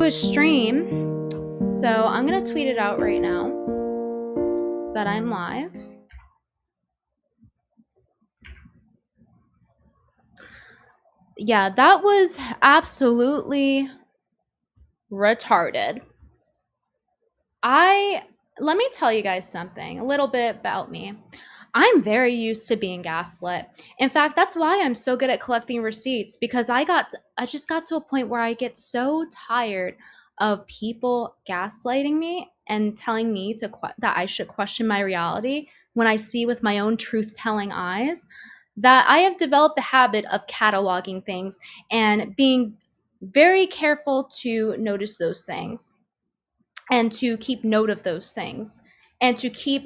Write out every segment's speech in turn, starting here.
a stream, so I'm gonna tweet it out right now that I'm live. Yeah, that was absolutely retarded. Let me tell you guys something, a little bit about me. I'm very used to being gaslit. In fact, that's why I'm so good at collecting receipts, because I just got to a point where I get so tired of people gaslighting me and telling me that I should question my reality when I see with my own truth-telling eyes, that I have developed the habit of cataloging things and being very careful to notice those things and to keep note of those things and to keep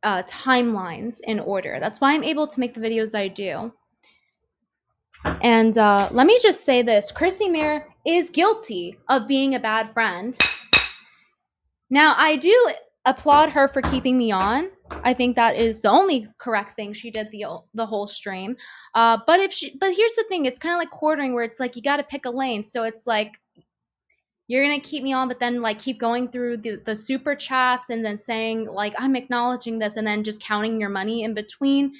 timelines in order. That's why I'm able to make the videos I do. And let me just say this. Chrissy Mir is guilty of being a bad friend. Now, I do applaud her for keeping me on. I think that is the only correct thing she did the whole stream. But here's the thing. It's kind of like quartering, where it's like you got to pick a lane. So it's like, you're going to keep me on, but then like keep going through the super chats and then saying like, I'm acknowledging this, and then just counting your money in between.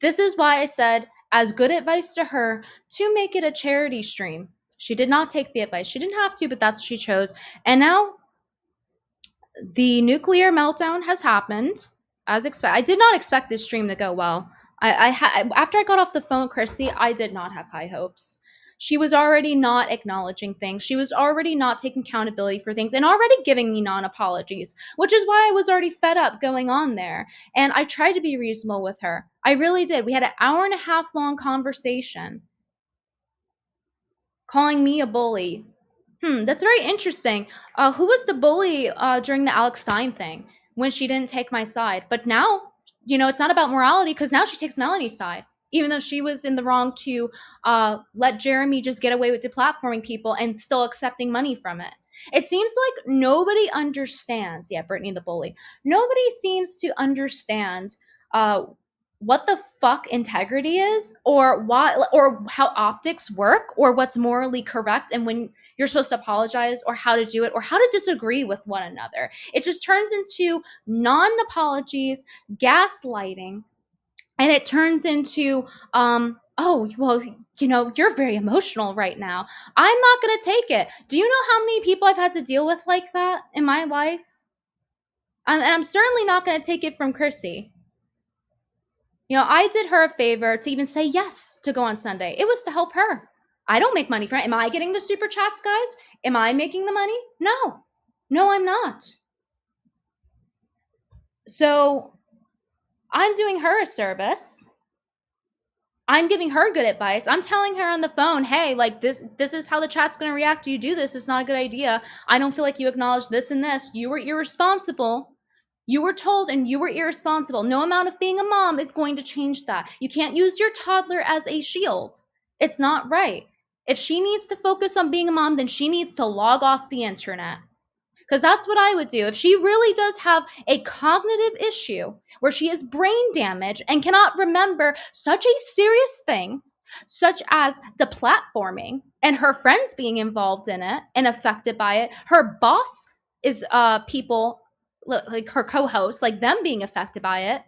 This is why I said, as good advice to her, to make it a charity stream. She did not take the advice. She didn't have to, but that's what she chose. And now the nuclear meltdown has happened as expected. I did not expect this stream to go well. After I got off the phone with Chrissy, I did not have high hopes. She was already not acknowledging things. She was already not taking accountability for things and already giving me non-apologies, which is why I was already fed up going on there. And I tried to be reasonable with her. I really did. We had an 1.5 hour long conversation, calling me a bully. That's very interesting. Who was the bully during the Alex Stein thing when she didn't take my side? But now, it's not about morality, because now she takes Melanie's side, even though she was in the wrong to let Jeremy just get away with deplatforming people and still accepting money from it. It seems like nobody understands. Yeah, Brittany the bully. Nobody seems to understand what the fuck integrity is, or why, or how optics work, or what's morally correct, and when you're supposed to apologize, or how to do it, or how to disagree with one another. It just turns into non-apologies, gaslighting, and it turns into, oh, well, you're very emotional right now. I'm not going to take it. Do you know how many people I've had to deal with like that in my life? And I'm certainly not going to take it from Chrissy. I did her a favor to even say yes to go on Sunday. It was to help her. I don't make money from it. Am I getting the super chats, guys? Am I making the money? No. No, I'm not. So I'm doing her a service. I'm giving her good advice. I'm telling her on the phone, hey, like this is how the chat's going to react. You do this. It's not a good idea. I don't feel like you acknowledge this and this. You were irresponsible. You were told, and you were irresponsible. No amount of being a mom is going to change that. You can't use your toddler as a shield. It's not right. If she needs to focus on being a mom, then she needs to log off the internet. Because that's what I would do. If she really does have a cognitive issue where she has brain damage and cannot remember such a serious thing, such as deplatforming and her friends being involved in it and affected by it, her boss is people like her co-hosts, like them being affected by it.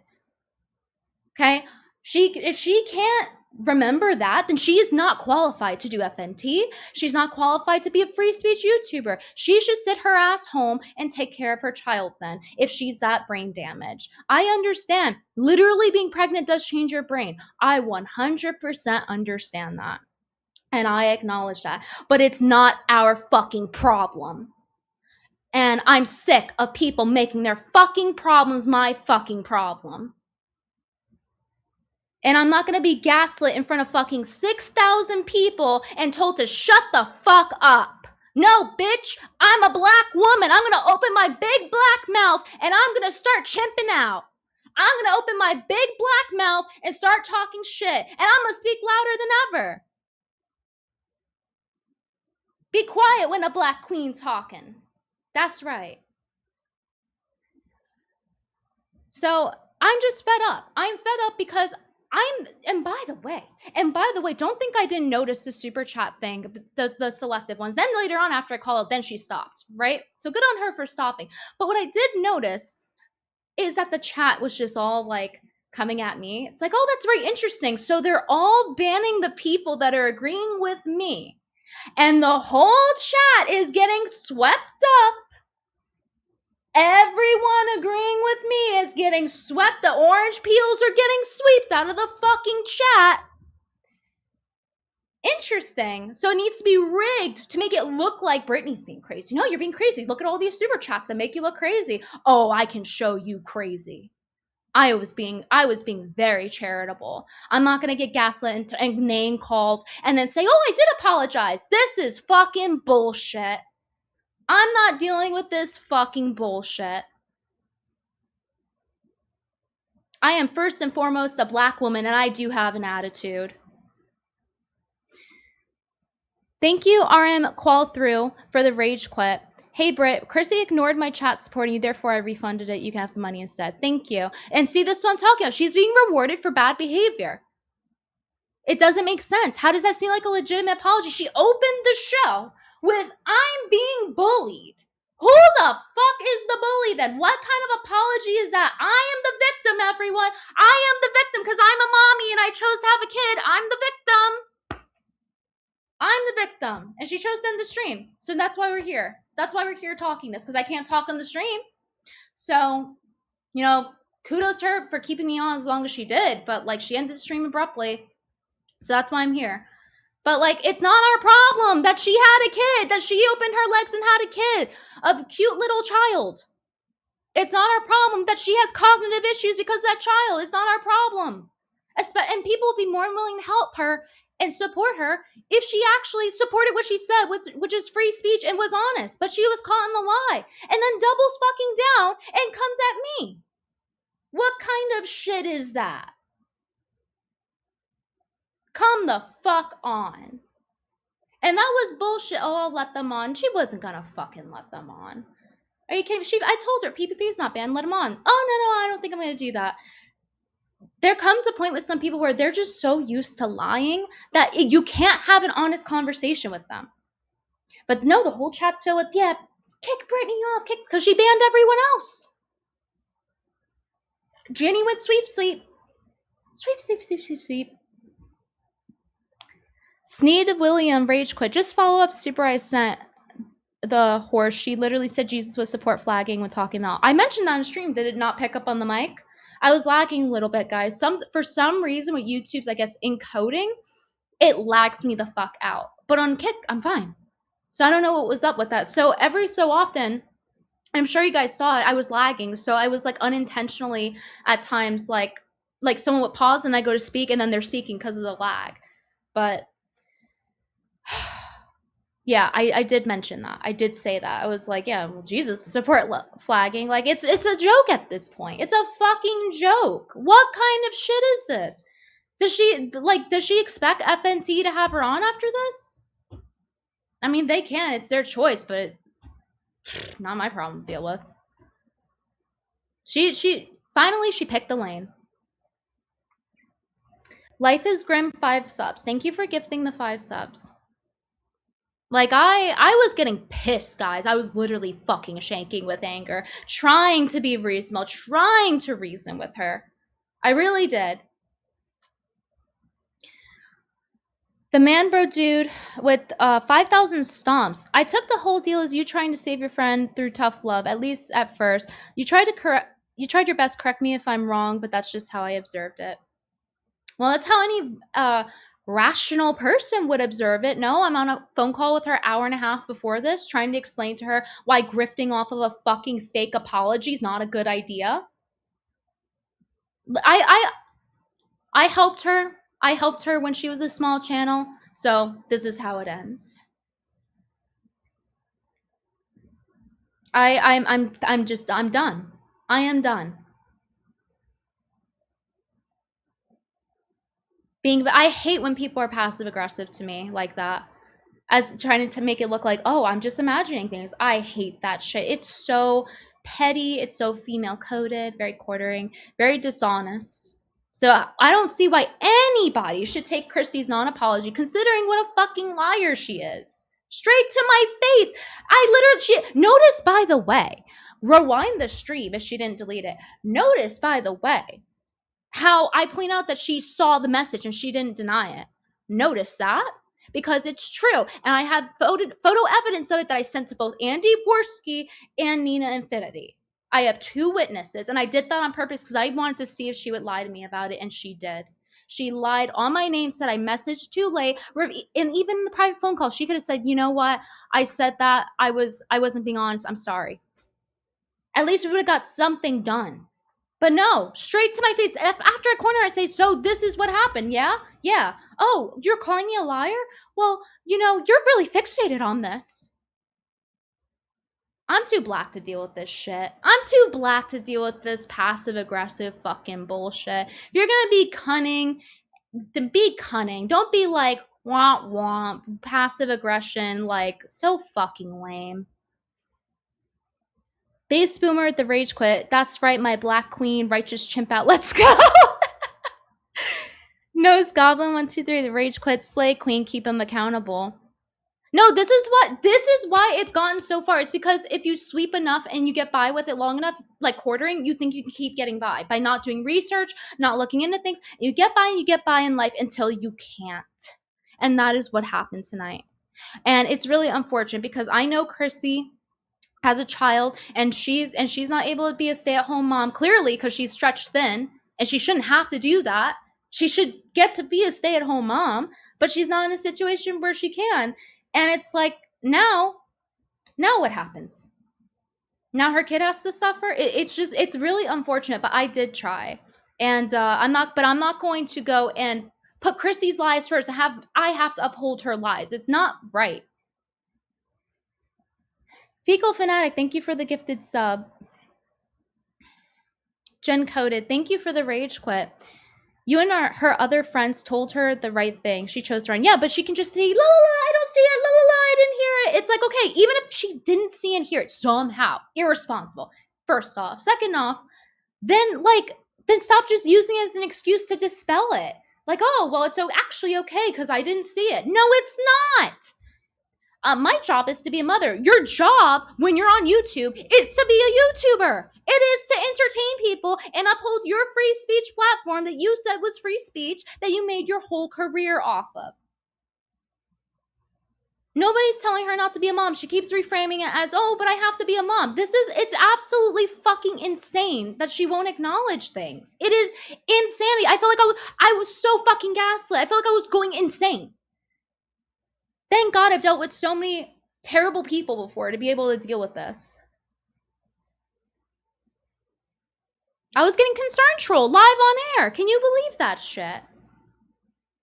Okay, if she can't remember that, then she is not qualified to do FNT. She's not qualified to be a free speech YouTuber. She should sit her ass home and take care of her child then, if she's that brain damaged. I understand. Literally being pregnant does change your brain. I 100% understand that. And I acknowledge that. But it's not our fucking problem. And I'm sick of people making their fucking problems my fucking problem. And I'm not going to be gaslit in front of fucking 6,000 people and told to shut the fuck up. No, bitch, I'm a black woman. I'm going to open my big black mouth and I'm going to start chimping out. I'm going to open my big black mouth and start talking shit. And I'm going to speak louder than ever. Be quiet when a black queen's talking. That's right. So I'm just fed up. I'm fed up because and by the way, don't think I didn't notice the super chat thing, the selective ones. Then later on, after I called, then she stopped, right? So good on her for stopping. But what I did notice is that the chat was just all like coming at me. It's like, oh, that's very interesting. So they're all banning the people that are agreeing with me. And the whole chat is getting swept up. Everyone agreeing with me is getting swept. The orange peels are getting swept out of the fucking chat. Interesting. So it needs to be rigged to make it look like Brittany's being crazy. No, you're being crazy. Look at all these super chats that make you look crazy. Oh, I can show you crazy. I was being very charitable. I'm not gonna get gaslit and name called and then say, oh, I did apologize. This is fucking bullshit. I'm not dealing with this fucking bullshit. I am first and foremost a black woman, and I do have an attitude. Thank you, RM Qual Through, for the rage quit. Hey, Britt, Chrissy ignored my chat supporting you, therefore I refunded it. You can have the money instead. Thank you. And see, this is what I'm talking about. She's being rewarded for bad behavior. It doesn't make sense. How does that seem like a legitimate apology? She opened the show with, I'm being bullied. Who the fuck is the bully then? What kind of apology is that? I am the victim, everyone. I am the victim because I'm a mommy and I chose to have a kid. I'm the victim. I'm the victim. And she chose to end the stream. So that's why we're here. That's why we're here talking this, because I can't talk on the stream. So, you know, kudos to her for keeping me on as long as she did. But, like, she ended the stream abruptly. So that's why I'm here. But, like, it's not our problem that she had a kid, that she opened her legs and had a kid, a cute little child. It's not our problem that she has cognitive issues because of that child. It's not our problem. And people will be more than willing to help her and support her if she actually supported what she said, which is free speech, and was honest. But she was caught in the lie and then doubles fucking down and comes at me. What kind of shit is that? Come the fuck on. And that was bullshit. Oh, I'll let them on. She wasn't gonna fucking let them on. Are you kidding? I told her PPP is not banned. Let them on. Oh, no, I don't think I'm gonna do that. There comes a point with some people where they're just so used to lying that you can't have an honest conversation with them. But no, the whole chat's filled with, yeah, kick Brittany off, because she banned everyone else. Jenny went sweep. Sneed William rage quit. Just follow up super I sent the horse. She literally said Jesus was support flagging when talking about. I mentioned that on stream. Did it not pick up on the mic? I was lagging a little bit, guys. For some reason with YouTube's, I guess, encoding, it lags me the fuck out. But on Kick, I'm fine. So I don't know what was up with that. So every so often, I'm sure you guys saw it, I was lagging. So I was like unintentionally at times like someone would pause and I go to speak and then they're speaking because of the lag. But yeah, I did mention that. I did say that. I was like, yeah, well, Jesus, support flagging. Like, it's a joke at this point. It's a fucking joke. What kind of shit is this? Does she expect FNT to have her on after this? I mean, they can. It's their choice, but not my problem to deal with. Finally, she picked the lane. Life is Grim 5 subs. Thank you for gifting the 5 subs. Like, I was getting pissed, guys. I was literally fucking shaking with anger, trying to be reasonable, trying to reason with her. I really did. The man bro dude with 5,000 stomps. I took the whole deal as you trying to save your friend through tough love, at least at first. You tried your best, correct me if I'm wrong, but that's just how I observed it. Well, that's how any rational person would observe it. No, I'm on a phone call with her hour and a half before this, trying to explain to her why grifting off of a fucking fake apology is not a good idea. I helped her. I helped her when she was a small channel, so this is how it ends. I'm done. I am done. I hate when people are passive aggressive to me like that, as trying to make it look like, oh, I'm just imagining things. I hate that shit. It's so petty. It's so female coded, very quartering, very dishonest. So I don't see why anybody should take Chrissy's non-apology, considering what a fucking liar she is. Straight to my face. Notice, by the way, rewind the stream if she didn't delete it. Notice, by the way, how I point out that she saw the message and she didn't deny it. Notice that? Because it's true. And I have photo evidence of it that I sent to both Andy Borski and Nina Infinity. I have 2 witnesses, and I did that on purpose because I wanted to see if she would lie to me about it, and she did. She lied on my name, said I messaged too late, and even in the private phone call, she could have said, "You know what? I said that. I wasn't being honest. I'm sorry." At least we would have got something done. But no, straight to my face. After a corner, I say, "So this is what happened, yeah? Yeah. Oh, you're calling me a liar? Well, you're really fixated on this." I'm too black to deal with this shit. I'm too black to deal with this passive-aggressive fucking bullshit. If you're gonna be cunning, then be cunning. Don't be like, womp womp, passive aggression, like, so fucking lame. Base Boomer at the Rage Quit. That's right, my Black Queen, righteous chimp out. Let's go. Nose Goblin 123. The Rage Quit. Slay Queen. Keep him accountable. No, this is why it's gotten so far. It's because if you sweep enough and you get by with it long enough, like quartering, you think you can keep getting by not doing research, not looking into things. You get by in life until you can't. And that is what happened tonight. And it's really unfortunate because I know Chrissy has a child and she's not able to be a stay-at-home mom, clearly, because she's stretched thin and she shouldn't have to do that. She should get to be a stay-at-home mom, but she's not in a situation where she can. And it's like, now what happens? Now her kid has to suffer? It's really unfortunate, but I did try. And I'm not going to go and put Chrissy's lies first. I have to uphold her lies. It's not right. Fecal Fanatic, thank you for the gifted sub. Jen Coded, thank you for the rage quit. You and her other friends told her the right thing. She chose to run. Yeah, but she can just say, la la la, I don't see it, la la la, I didn't hear it. It's like, okay, even if she didn't see and hear it somehow, irresponsible. First off. Second off, then stop just using it as an excuse to dispel it. Like, oh, well, it's actually okay because I didn't see it. No, it's not. My job is to be a mother. Your job when you're on YouTube is to be a YouTuber. It is to entertain people and uphold your free speech platform that you said was free speech that you made your whole career off of. Nobody's telling her not to be a mom. She keeps reframing it as, oh, but I have to be a mom. It's absolutely fucking insane that she won't acknowledge things. It is insanity. I feel like I was so fucking gaslit. I felt like I was going insane. Thank God I've dealt with so many terrible people before to be able to deal with this. I was getting concern troll live on air. Can you believe that shit?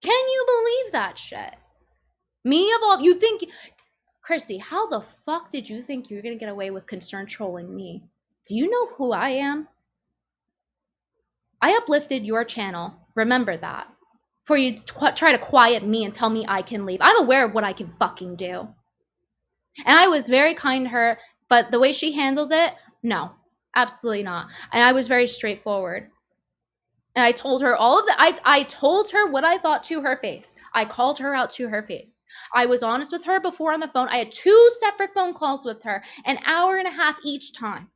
Can you believe that shit? Me of all, you think, Chrissy, how the fuck did you think you were gonna get away with concern trolling me? Do you know who I am? I uplifted your channel. Remember that. For you to try to quiet me and tell me I can leave. I'm aware of what I can fucking do. And I was very kind to her, but the way she handled it, no, absolutely not. And I was very straightforward. And I told her all of that. I told her what I thought to her face. I called her out to her face. I was honest with her before on the phone. I had 2 separate phone calls with her, an hour and a half each time.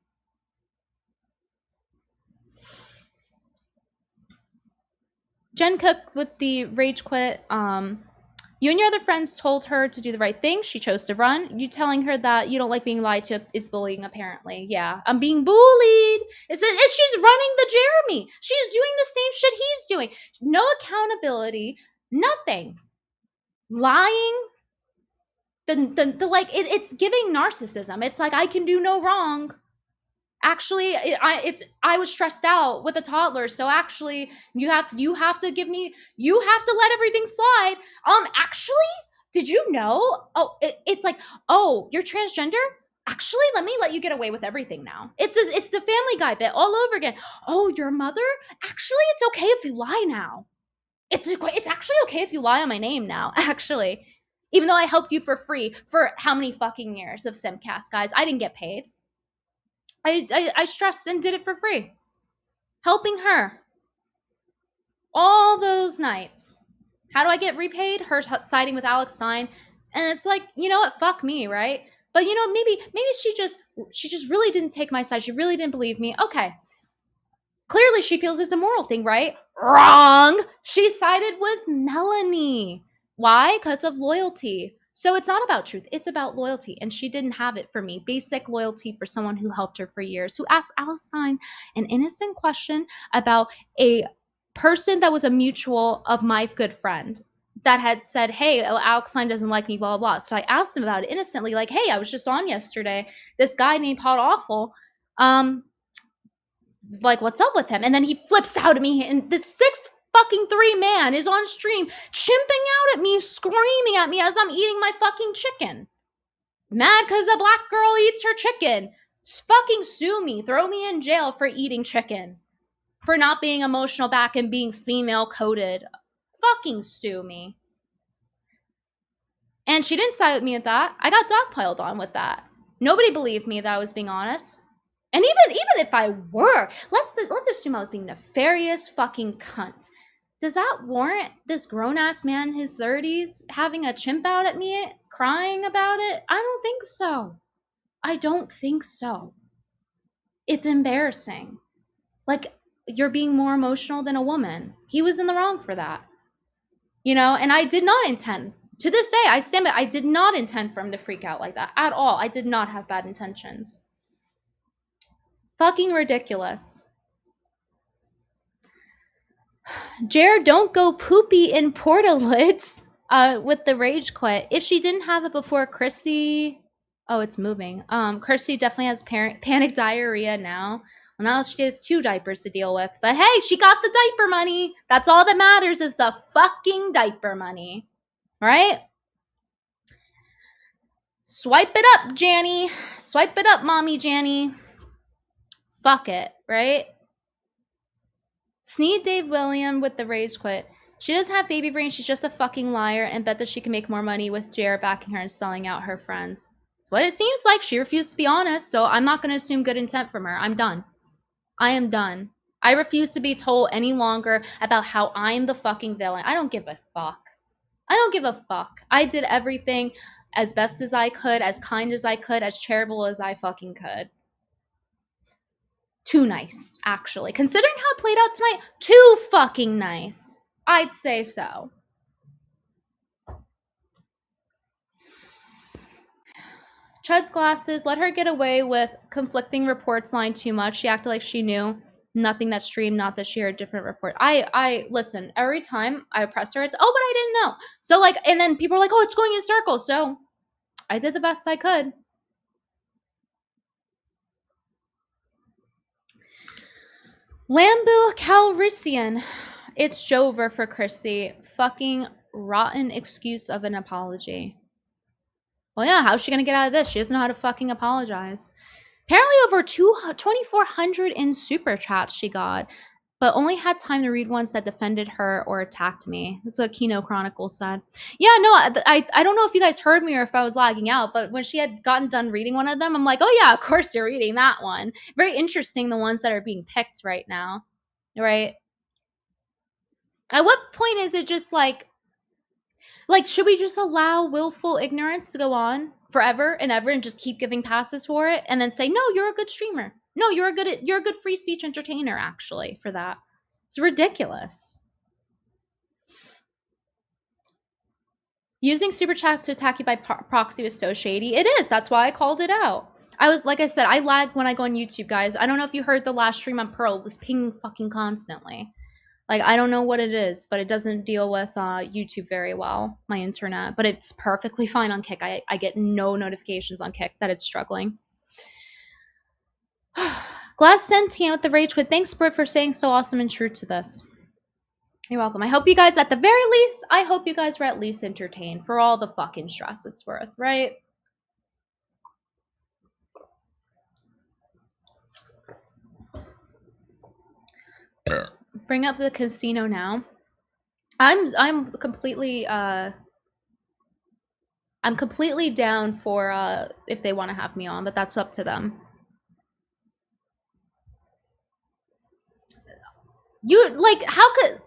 Jen Cook with the rage quit. You and your other friends told her to do the right thing. She chose to run. You telling her that you don't like being lied to is bullying, apparently. Yeah, I'm being bullied. She's running the Jeremy. She's doing the same shit he's doing. No accountability, nothing. Lying. It's giving narcissism. It's like, I can do no wrong. Actually, I was stressed out with a toddler, so actually you have to let everything slide. Actually, did you know? Oh, it's like, oh, you're transgender? Actually, let me let you get away with everything now. It's the Family Guy bit all over again. Oh, your mother? Actually, it's okay if you lie now. It's actually okay if you lie on my name now, actually. Even though I helped you for free for how many fucking years of Simpcast, guys? I didn't get paid. I stressed and did it for free. Helping her. All those nights. How do I get repaid? Her siding with Alex Stein. And it's like, you know what? Fuck me, right? But you know, maybe she just really didn't take my side. She really didn't believe me. Okay. Clearly she feels it's a moral thing, right? Wrong. She sided with Melanie. Why? Because of loyalty. So it's not about truth, it's about loyalty. And she didn't have it for me. Basic loyalty for someone who helped her for years, who asked Alex Stein an innocent question about a person that was a mutual of my good friend that had said, hey, Alex Stein doesn't like me, blah, blah, blah. So I asked him about it innocently, like, hey, I was just on yesterday. This guy named Hot Awful, like, what's up with him? And then he flips out at me, and this 6'3" man is on stream chimping out at me, screaming at me as I'm eating my fucking chicken. Mad because a black girl eats her chicken. Fucking sue me. Throw me in jail for eating chicken. For not being emotional back and being female coded. Fucking sue me. And she didn't side with me with that. I got dogpiled on with that. Nobody believed me that I was being honest. And even if I were, let's assume I was being nefarious fucking cunt. Does that warrant this grown-ass man in his 30s having a chimp out at me, crying about it? I don't think so. I don't think so. It's embarrassing. Like, you're being more emotional than a woman. He was in the wrong for that. You know, and I did not intend. To this day, I stand by, I did not intend for him to freak out like that at all. I did not have bad intentions. Fucking ridiculous. Jared, don't go poopy in portalids with the rage quit. If she didn't have it before, Chrissy... Oh, it's moving. Chrissy definitely has panic diarrhea now. Well, now she has 2 diapers to deal with. But hey, she got the diaper money. That's all that matters is the fucking diaper money. Right? Swipe it up, Janny. Swipe it up, mommy Janny. Fuck it, right? Sneed Dave William with the rage quit. She doesn't have baby brain. She's just a fucking liar and bet that she can make more money with Jared backing her and selling out her friends. That's what it seems like. She refused to be honest, so I'm not going to assume good intent from her. I'm done. I am done. I refuse to be told any longer about how I'm the fucking villain. I don't give a fuck. I don't give a fuck. I did everything as best as I could, as kind as I could, as charitable as I fucking could. Too nice, actually. Considering how it played out tonight, too fucking nice. I'd say so. Chud's glasses, let her get away with conflicting reports line too much. She acted like she knew nothing that streamed, not that she heard different report. I listen, every time I press her, it's, oh, but I didn't know. So like, and then people are like, oh, it's going in circles. So I did the best I could. Lambu Calrissian. It's Jover for Chrissy. Fucking rotten excuse of an apology. Well, yeah, how's she gonna get out of this? She doesn't know how to fucking apologize. Apparently over 2,400 in super chats she got, but only had time to read ones that defended her or attacked me. That's what Kino Chronicles said. Yeah, no, I don't know if you guys heard me or if I was lagging out, but when she had gotten done reading one of them, I'm like, oh yeah, of course you're reading that one. Very interesting, the ones that are being picked right now, right? At what point is it just like, should we just allow willful ignorance to go on forever and ever and just keep giving passes for it and then say, no, you're a good streamer. No, you're a good free speech entertainer, actually, for that. It's ridiculous. Using super chats to attack you by proxy was so shady. It is. That's why I called it out. I was, like I said, I lag when I go on YouTube, guys. I don't know if you heard the last stream on Pearl. It was pinging fucking constantly. Like, I don't know what it is, but it doesn't deal with YouTube very well, my internet. But it's perfectly fine on Kick. I get no notifications on Kick that it's struggling. Glass Sentient with the rage quit. Thanks, Britt, for saying so awesome and true to this. You're welcome. I hope you guys, at the very least, I hope you guys were at least entertained for all the fucking stress it's worth, right? Bring up the casino now. I'm completely down for if they want to have me on, but that's up to them. You, like, how could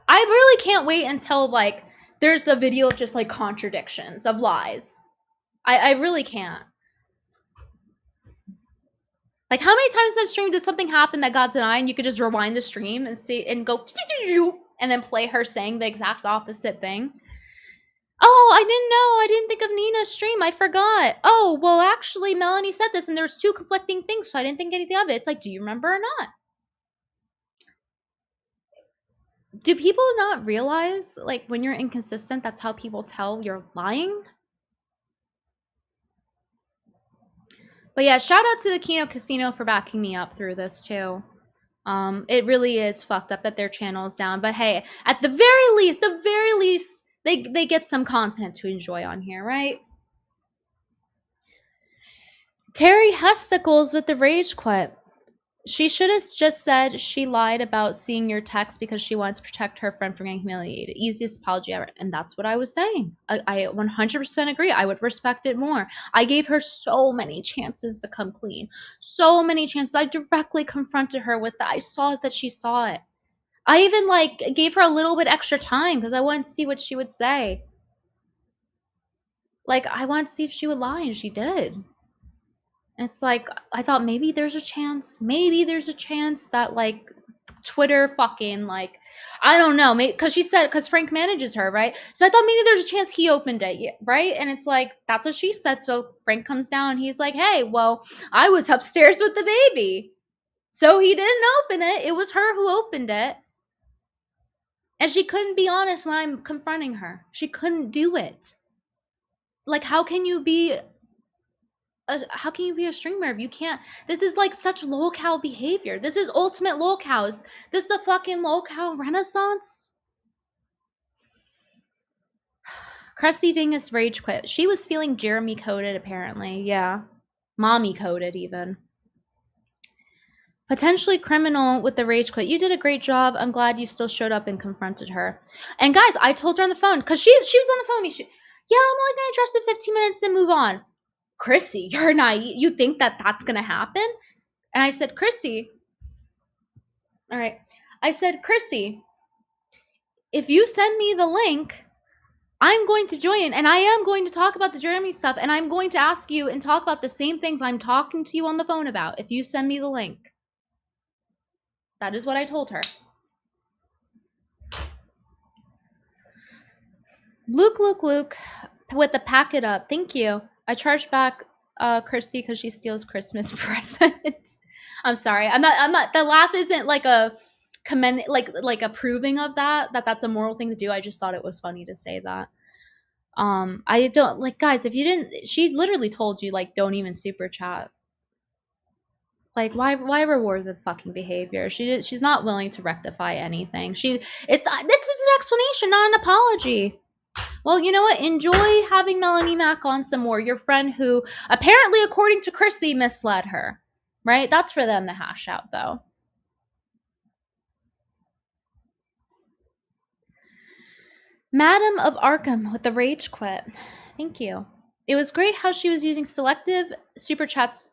I really can't wait until like there's a video of just like contradictions of lies. I really can't. Like, how many times in the stream did something happen that got denied and you could just rewind the stream and see and go and then play her saying the exact opposite thing? Oh, I didn't know. I didn't think of Nina's stream. I forgot. Oh, well, actually, Melanie said this and there's two conflicting things, so I didn't think anything of it. It's like, do you remember or not? Do people not realize, like, when you're inconsistent, that's how people tell you're lying? But yeah, shout out to the Kino Casino for backing me up through this too. It really is fucked up that their channel is down. But hey, at the very least, they get some content to enjoy on here, right? Terry Hesticles with the rage quit. She should have just said she lied about seeing your text because she wants to protect her friend from getting humiliated. Easiest apology ever. And that's what I was saying. I 100% agree. I would respect it more. I gave her so many chances to come clean. So many chances. I directly confronted her with that. I saw that she saw it. I even like gave her a little bit extra time because I wanted to see what she would say. Like, I wanted to see if she would lie, and she did. It's like, I thought maybe there's a chance that like Twitter fucking like, I don't know, maybe because she said, because Frank manages her, right? So I thought maybe there's a chance he opened it, right? And it's like, that's what she said. So Frank comes down and he's like, hey, well, I was upstairs with the baby. So he didn't open it. It was her who opened it. And she couldn't be honest when I'm confronting her. She couldn't do it. Like, how can you be a streamer if you can't? This is like such lolcow behavior. This is ultimate lolcows. This is the fucking lolcow renaissance. Crusty Dingus rage quit. She was feeling Jeremy coded apparently. Yeah. Mommy coded even. Potentially criminal with the rage quit. You did a great job. I'm glad you still showed up and confronted her. And guys, I told her on the phone because she was on the phone with me. Yeah, I'm only gonna address it 15 minutes and move on. Chrissy, you're naive. You think that that's gonna happen? And I said, Chrissy, all right. I said, Chrissy, if you send me the link, I'm going to join in and I am going to talk about the Jeremy stuff and I'm going to ask you and talk about the same things I'm talking to you on the phone about if you send me the link. That is what I told her. Luke with the pack it up. Thank you. I charged back Christy because she steals Christmas presents. I'm sorry. I'm not the laugh isn't like a commend like approving of that's a moral thing to do. I just thought it was funny to say that. I don't like, guys, if you didn't, she literally told you like don't even super chat. Like, why reward the fucking behavior? She's not willing to rectify anything. This is an explanation, not an apology. Well, you know what? Enjoy having Melanie Mack on some more. Your friend who apparently, according to Chrissy, misled her. Right? That's for them to hash out, though. Madam of Arkham with the rage quit. Thank you. It was great how she was using selective super chats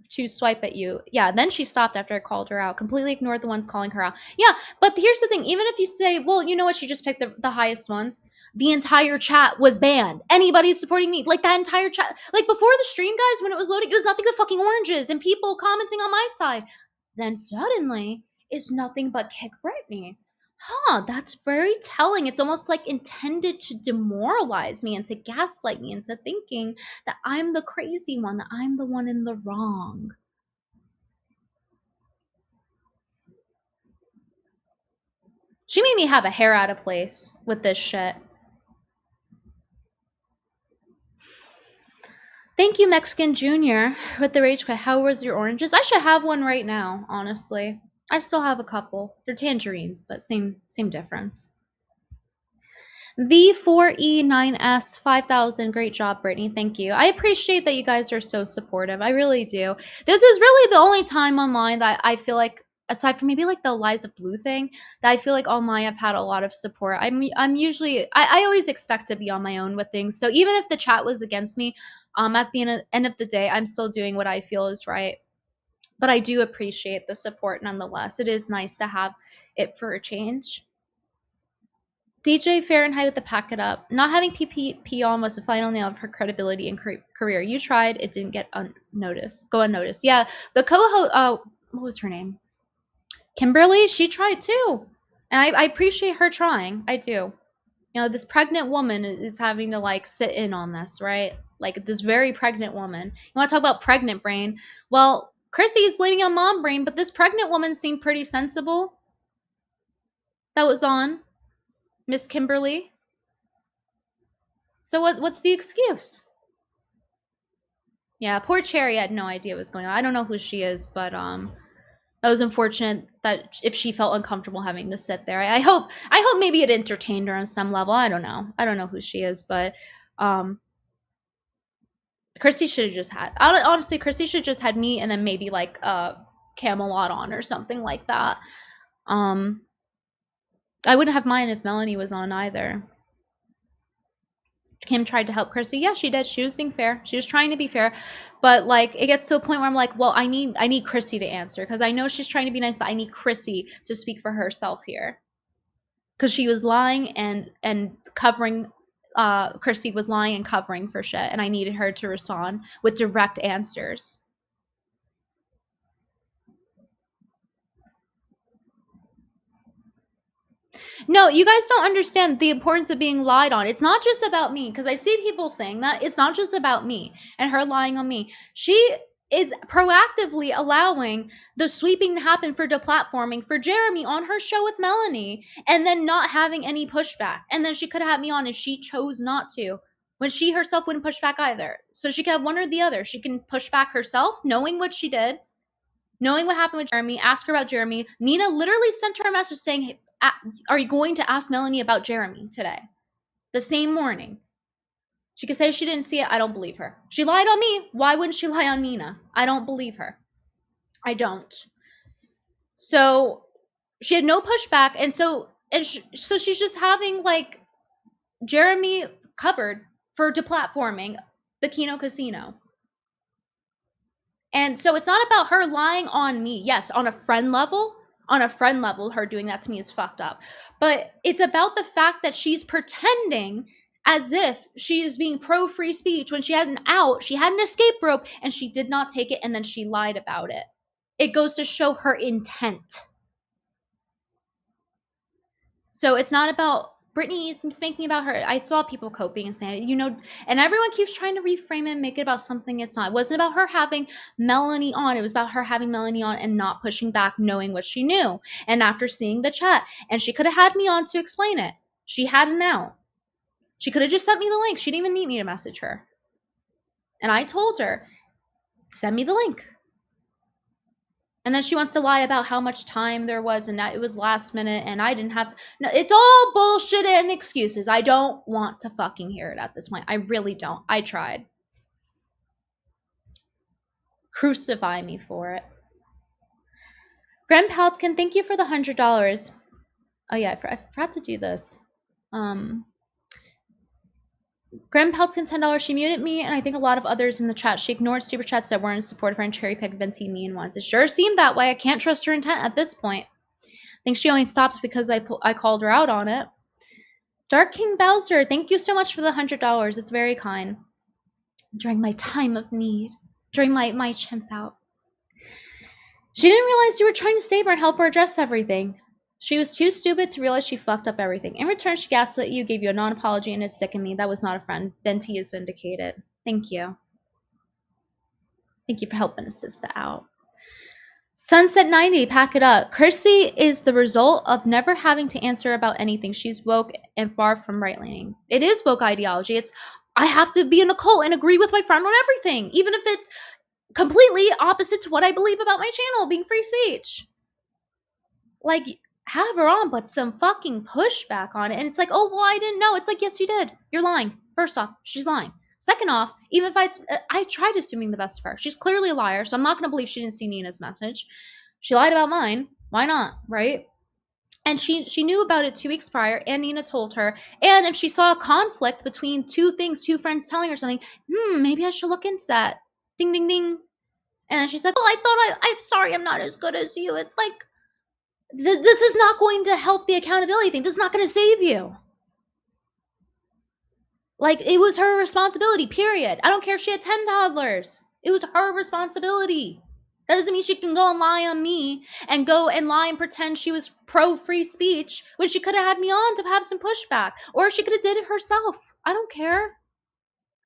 to swipe at you. Yeah, then she stopped after I called her out. Completely ignored the ones calling her out. Yeah, but here's the thing. Even if you say, well, you know what? She just picked the highest ones. The entire chat was banned. Anybody supporting me, like that entire chat, like before the stream, guys, when it was loading, it was nothing but fucking oranges and people commenting on my side. Then suddenly, it's nothing but kick Brittany. Huh, that's very telling. It's almost like intended to demoralize me and to gaslight me into thinking that I'm the crazy one, that I'm the one in the wrong. She made me have a hair out of place with this shit. Thank you, Mexican Jr. with the rage quit. How was your oranges? I should have one right now, honestly. I still have a couple. They're tangerines, but same difference. V4E9S 5000. Great job, Brittany. Thank you. I appreciate that you guys are so supportive. I really do. This is really the only time online that I feel like, aside from maybe like the Liza Blue thing, that I feel like online I've had a lot of support. I'm usually I always expect to be on my own with things. So even if the chat was against me, at the end of the day, I'm still doing what I feel is right. But I do appreciate the support nonetheless. It is nice to have it for a change. DJ Fahrenheit with the pack it up. Not having PPP on was the final nail of her credibility and career. You tried, it didn't get unnoticed. Go unnoticed. Yeah, the co-host, what was her name? Kimberly, she tried too. And I appreciate her trying. I do. You know, this pregnant woman is having to like sit in on this, right? Like this very pregnant woman. You want to talk about pregnant brain? Well, Chrissy is blaming on mom brain, but this pregnant woman seemed pretty sensible. That was on Miss Kimberly. So what's the excuse? Yeah, poor Cherry had no idea what was going on. I don't know who she is, but that was unfortunate that if she felt uncomfortable having to sit there. I hope maybe it entertained her on some level. I don't know who she is, but Chrissy should have just had, honestly, Chrissy should have just had me and then maybe like Camelot on or something like that. I wouldn't have minded if Melanie was on either. Kim tried to help Chrissy. Yeah, she did. She was being fair. She was trying to be fair. But like it gets to a point where I'm like, well, I need Chrissy to answer because I know she's trying to be nice, but I need Chrissy to speak for herself here. Because she was lying and covering Chrissy was lying and covering for shit, and I needed her to respond with direct answers. No, you guys don't understand the importance of being lied on. It's not just about me, because I see people saying that. It's not just about me and her lying on me. She is proactively allowing the sweeping to happen for deplatforming for Jeremy on her show with Melanie and then not having any pushback. And then she could have had me on and she chose not to when she herself wouldn't push back either. So she could have one or the other. She can push back herself, knowing what she did, knowing what happened with Jeremy, ask her about Jeremy. Nina literally sent her a message saying, hey, are you going to ask Melanie about Jeremy today? The same morning. She could say she didn't see it. I don't believe her. She lied on me. Why wouldn't she lie on Nina? I don't believe her. I don't. So she had no pushback. And so she's just having like Jeremy covered for deplatforming the Kino Casino. And so it's not about her lying on me. Yes, on a friend level, her doing that to me is fucked up. But it's about the fact that she's pretending as if she is being pro free speech when she had an out, she had an escape rope, and she did not take it, and then she lied about it. It goes to show her intent. So it's not about Brittany speaking about her. I saw people coping and saying, you know, and everyone keeps trying to reframe it and make it about something it's not. It wasn't about her having Melanie on. It was about her having Melanie on and not pushing back, knowing what she knew. And after seeing the chat, and she could have had me on to explain it. She had an out. She could have just sent me the link. She didn't even need me to message her. And I told her, send me the link. And then she wants to lie about how much time there was and that it was last minute and I didn't have to. No, it's all bullshit and excuses. I don't want to fucking hear it at this point. I really don't. I tried. Crucify me for it. Graham Paltzkin, thank you for the $100. Oh yeah, I forgot to do this. Graham Pelton, $10. She muted me, and I think a lot of others in the chat. She ignored super chats that weren't in support of her and cherry picked Venti mean ones. It sure seemed that way. I can't trust her intent at this point. I think she only stops because I called her out on it. Dark King Bowser, thank you so much for the $100. It's very kind. During my time of need. During my chimp out. She didn't realize you were trying to save her and help her address everything. She was too stupid to realize she fucked up everything. In return, she gaslit you, gave you a non-apology, and it sickened me. That was not a friend. Venti is vindicated. Thank you. Thank you for helping us sister out. Sunset 90, pack it up. Chrissy is the result of never having to answer about anything. She's woke and far from right-leaning. It is woke ideology. It's, I have to be in a cult and agree with my friend on everything, even if it's completely opposite to what I believe about my channel, being free speech. Like, have her on, but some fucking pushback on it. And it's like, oh, well, I didn't know. It's like, yes, you did. You're lying. First off, she's lying. Second off, even if I tried assuming the best of her. She's clearly a liar, so I'm not going to believe she didn't see Nina's message. She lied about mine. Why not, right? And she knew about it 2 weeks prior, and Nina told her. And if she saw a conflict between two things, two friends telling her something, maybe I should look into that. Ding, ding, ding. And then she's like, well, I thought I'm sorry I'm not as good as you. It's like, this is not going to help the accountability thing. This is not going to save you. Like, it was her responsibility, period. I don't care if she had 10 toddlers. It was her responsibility. That doesn't mean she can go and lie on me and go and lie and pretend she was pro free speech when she could have had me on to have some pushback. Or she could have did it herself. I don't care.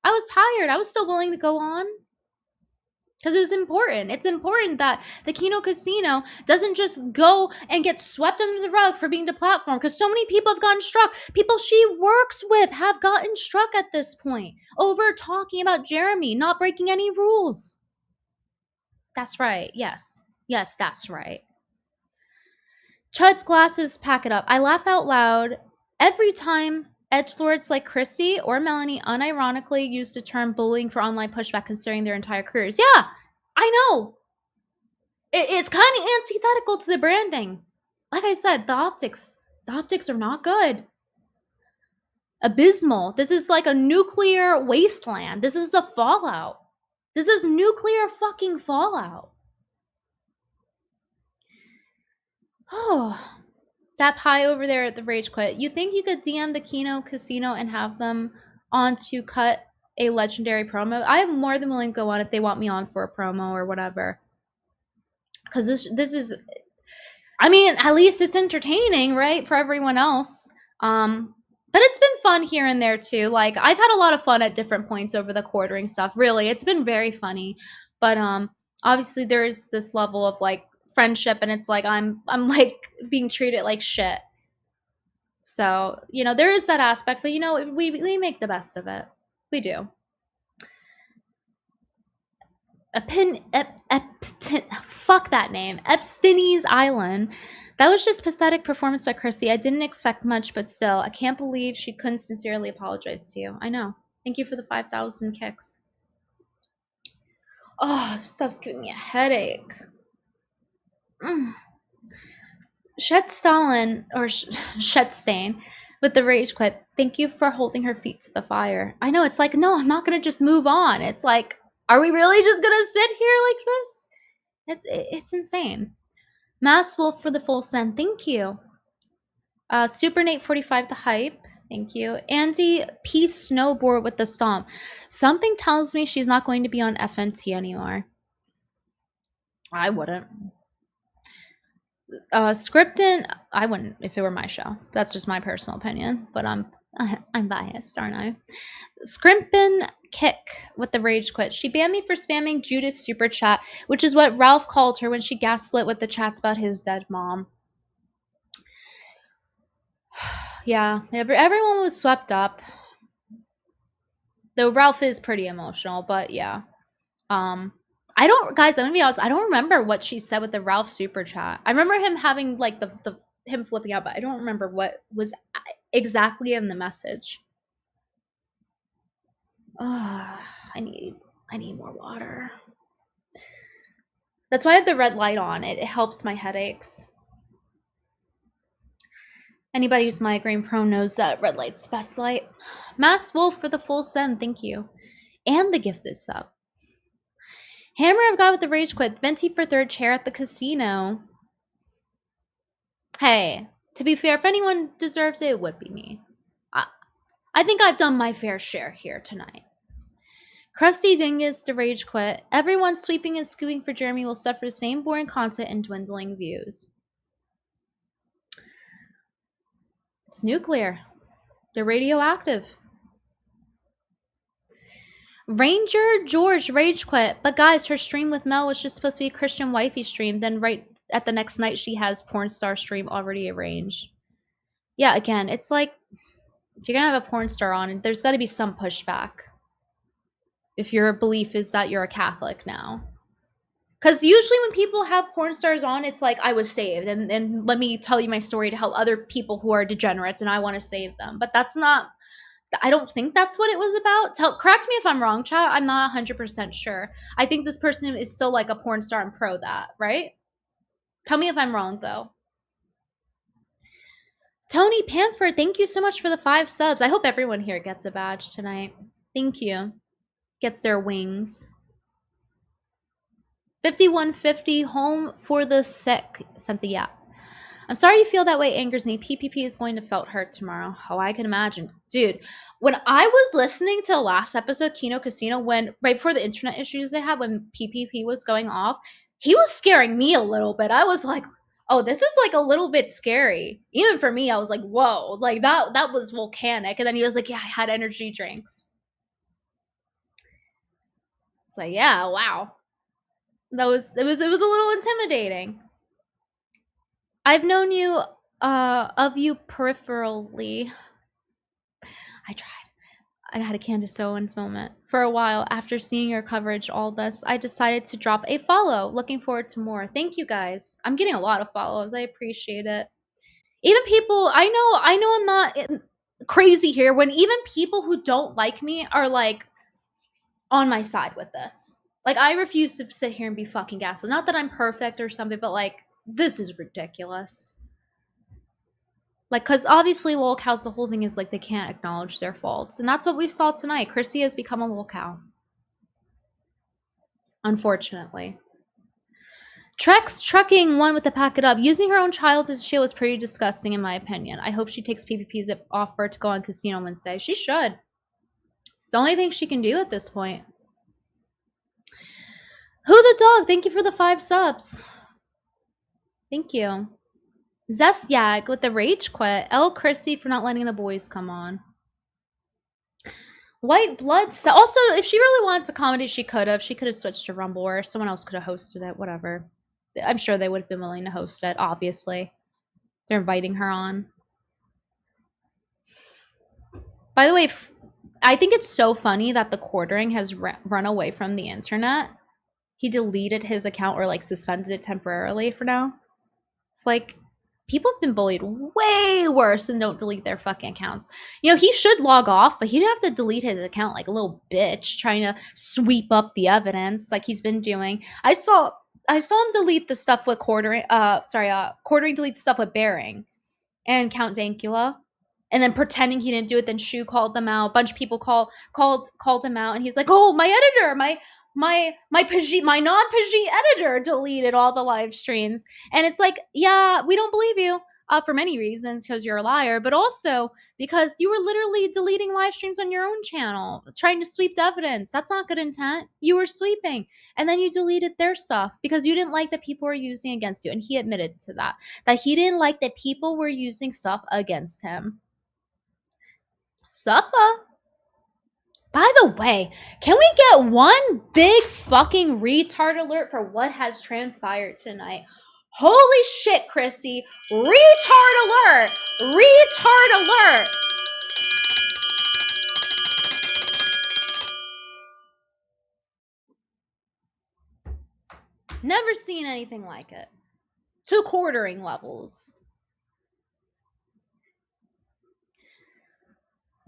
I was tired. I was still willing to go on. Because it was important. It's important that the Kino Casino doesn't just go and get swept under the rug for being deplatformed. Because so many people have gotten struck. People she works with have gotten struck at this point over talking about Jeremy not breaking any rules. That's right. Yes. Yes, that's right. Chud's glasses pack it up. I laugh out loud every time edgelords like Chrissy or Melanie unironically use the term bullying for online pushback considering their entire careers. Yeah, I know. It's kind of antithetical to the branding. Like I said, the optics are not good. Abysmal. This is like a nuclear wasteland. This is the fallout. This is nuclear fucking fallout. Oh, that pie over there at the Rage Quit. You think you could DM the Kino Casino and have them on to cut a legendary promo? I am more than willing to go on if they want me on for a promo or whatever. Because this is, I mean, at least it's entertaining, right, for everyone else. But it's been fun here and there too. Like, I've had a lot of fun at different points over the quartering stuff. Really, it's been very funny. But obviously there is this level of like friendship, and it's like I'm like being treated like shit. So, you know, there is that aspect, but you know, we make the best of it. We do. Fuck that name. Epstein's Island. That was just pathetic performance by Chrissy. I didn't expect much, but still, I can't believe she couldn't sincerely apologize to you. I know. Thank you for the 5,000 kicks. Oh, this stuff's giving me a headache. Shet Stalin, or Shetstein, with the Rage Quit. Thank you for holding her feet to the fire. I know, it's like, no, I'm not gonna just move on. It's like, are we really just gonna sit here like this? It's insane. Mass Wolf for the full send. Thank you. Super Nate 45 the hype. Thank you. Andy P Snowboard with the stomp. Something tells me she's not going to be on FNT anymore. I wouldn't. Scriptin, I wouldn't if it were my show. That's just my personal opinion, but I'm biased, aren't I? Scrimpin Kick with the Rage Quit. She banned me for spamming Judas super chat, which is what Ralph called her when she gaslit with the chats about his dead mom. Yeah, everyone was swept up. Though Ralph is pretty emotional, but yeah. I don't, guys, I'm gonna be honest, I don't remember what she said with the Ralph super chat. I remember him having like him flipping out, but I don't remember what was exactly in the message. Oh, I need more water. That's why I have the red light on. It helps my headaches. Anybody who's migraine prone knows that red light's the best light. Mass Wolf for the full send, thank you. And the gifted sub. Hammer of God with the Rage Quit. Venti for third chair at the casino. Hey, to be fair, if anyone deserves it, it would be me. I think I've done my fair share here tonight. Krusty Dingus to Rage Quit. Everyone sweeping and scooping for Jeremy will suffer the same boring content and dwindling views. It's nuclear. They're radioactive. Ranger George Rage Quit. But guys, her stream with Mel was just supposed to be a Christian wifey stream. Then right at the next night, she has porn star stream already arranged. Yeah, again, it's like, if you're gonna have a porn star on, there's gotta be some pushback. If your belief is that you're a Catholic now. Because usually when people have porn stars on, it's like, I was saved. And let me tell you my story to help other people who are degenerates and I want to save them. But that's not, I don't think that's what it was about. Correct me if I'm wrong, chat. I'm not 100% sure. I think this person is still like a porn star and pro that, right? Tell me if I'm wrong, though. Tony Pamford, thank you so much for the 5 subs. I hope everyone here gets a badge tonight. Thank you. Gets their wings. 5150 home for the sick. Sent a yap. I'm sorry you feel that way, angers me. PPP is going to felt hurt tomorrow. Oh, I can imagine. Dude, when I was listening to the last episode, Kino Casino, when right before the internet issues they had, when PPP was going off, he was scaring me a little bit. I was like, oh, this is like a little bit scary. Even for me, I was like, whoa, like that was volcanic. And then he was like, yeah, I had energy drinks. It's like, yeah, wow. It was a little intimidating. I've known you of you peripherally. I tried. I had a Candace Owens moment. For a while, after seeing your coverage, all this, I decided to drop a follow. Looking forward to more. Thank you guys. I'm getting a lot of follows. I appreciate it. Even people, I know I'm not crazy here when even people who don't like me are like on my side with this. Like, I refuse to sit here and be fucking gaslit. Not that I'm perfect or something, but like, this is ridiculous. Like, because obviously lolcows, the whole thing is like they can't acknowledge their faults. And that's what we saw tonight. Chrissy has become a lolcow. Unfortunately. Trex trucking one with the pack it up. Using her own child as a shield was pretty disgusting in my opinion. I hope she takes PPP's offer to go on Casino Wednesday. She should. It's the only thing she can do at this point. Who the dog? Thank you for the 5 subs. Thank you. Zestyak with the rage quit. L. Chrissy for not letting the boys come on. White blood cell. Also, if she really wanted to commentate, she could have. She could have switched to Rumble or someone else could have hosted it. Whatever. I'm sure they would have been willing to host it, obviously. They're inviting her on. By the way, I think it's so funny that the quartering has run away from the internet. He deleted his account or like suspended it temporarily for now. It's like, people have been bullied way worse and don't delete their fucking accounts. You know, he should log off, but he didn't have to delete his account like a little bitch trying to sweep up the evidence like he's been doing. I saw him delete the stuff with quartering delete the stuff with Bearing and Count Dankula. And then pretending he didn't do it, then Shu called them out. A bunch of people called him out, and he's like, "Oh, my editor, my non-Pajit editor deleted all the live streams." And it's like, yeah, we don't believe you for many reasons, because you're a liar, but also because you were literally deleting live streams on your own channel, trying to sweep the evidence. That's not good intent. You were sweeping, and then you deleted their stuff because you didn't like that people were using against you. And he admitted to that he didn't like that people were using stuff against him. Suffa. By the way, can we get one big fucking retard alert for what has transpired tonight? Holy shit, Chrissy. Retard alert. Retard alert. Never seen anything like it. 2 quartering levels.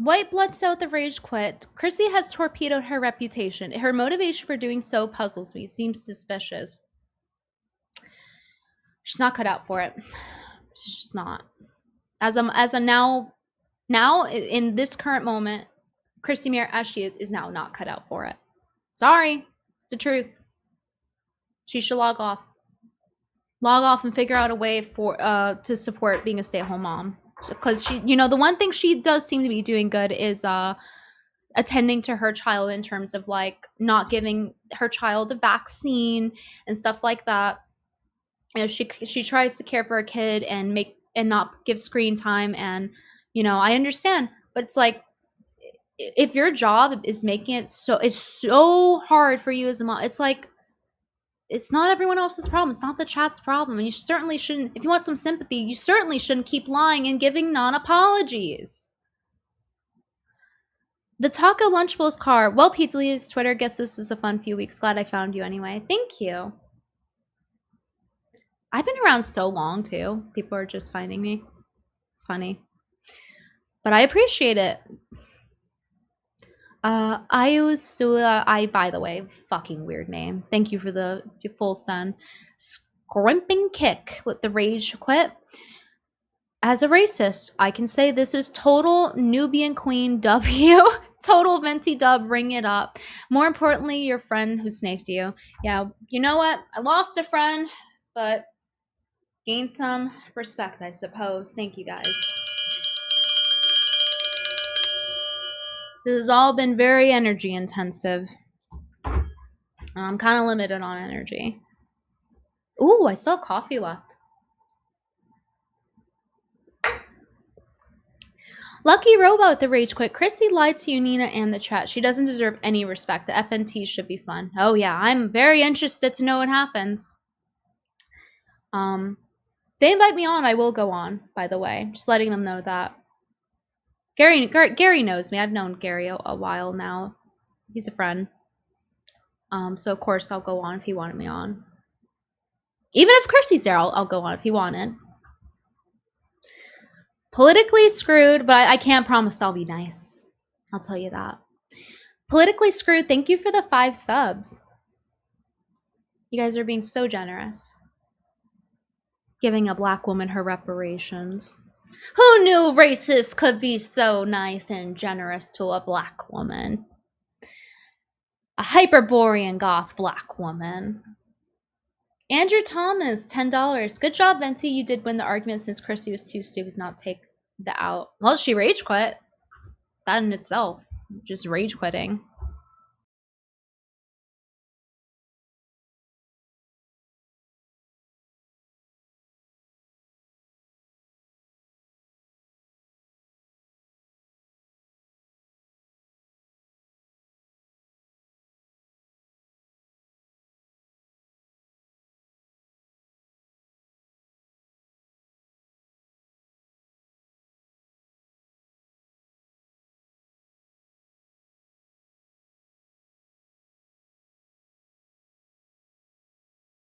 White blood cell with the rage quit. Chrissy has torpedoed her reputation. Her motivation for doing so puzzles me. Seems suspicious. She's not cut out for it. She's just not. As a now in this current moment, Chrissy Mir as she is now not cut out for it. Sorry, it's the truth. She should log off. Log off and figure out a way for to support being a stay-at-home mom. Because she, you know, the one thing she does seem to be doing good is attending to her child in terms of like not giving her child a vaccine and stuff like that. You know, she tries to care for her kid and not give screen time, and you know, I understand, but it's like, if your job is making it so it's so hard for you as a mom, it's like, it's not everyone else's problem. It's not the chat's problem. And you certainly shouldn't, if you want some sympathy, you certainly shouldn't keep lying and giving non-apologies. The Taco Lunchables car. Well, Pete deleted his Twitter. Guess this is a fun few weeks. Glad I found you anyway. Thank you. I've been around so long, too. People are just finding me. It's funny. But I appreciate it. By the way, fucking weird name. Thank you for the full sun. Scrimping kick with the rage quit. As a racist, I can say this is total Nubian Queen W. Total Venti dub, ring it up. More importantly, your friend who snaked you. Yeah, you know what? I lost a friend, but Gain some respect, I suppose. Thank you, guys. This has all been very energy intensive. I'm kind of limited on energy. Ooh, I still have coffee left. Lucky Robot with the rage quit. Chrissy lied to you, Nina, and the chat. She doesn't deserve any respect. The FNT should be fun. Oh yeah, I'm very interested to know what happens. They invite me on, I will go on, by the way. Just letting them know that. Gary knows me. I've known Gary a while now. He's a friend. So of course I'll go on if he wanted me on. Even if Chrissy's there, I'll go on if he wanted. Politically screwed, but I can't promise I'll be nice. I'll tell you that. Politically screwed, thank you for the 5 subs. You guys are being so generous. Giving a black woman her reparations. Who knew racists could be so nice and generous to a black woman? A Hyperborean goth black woman. Andrew Thomas, $10. Good job, Venti. You did win the argument since Chrissy was too stupid to not take the out. Well, she rage quit. That in itself. Just rage quitting.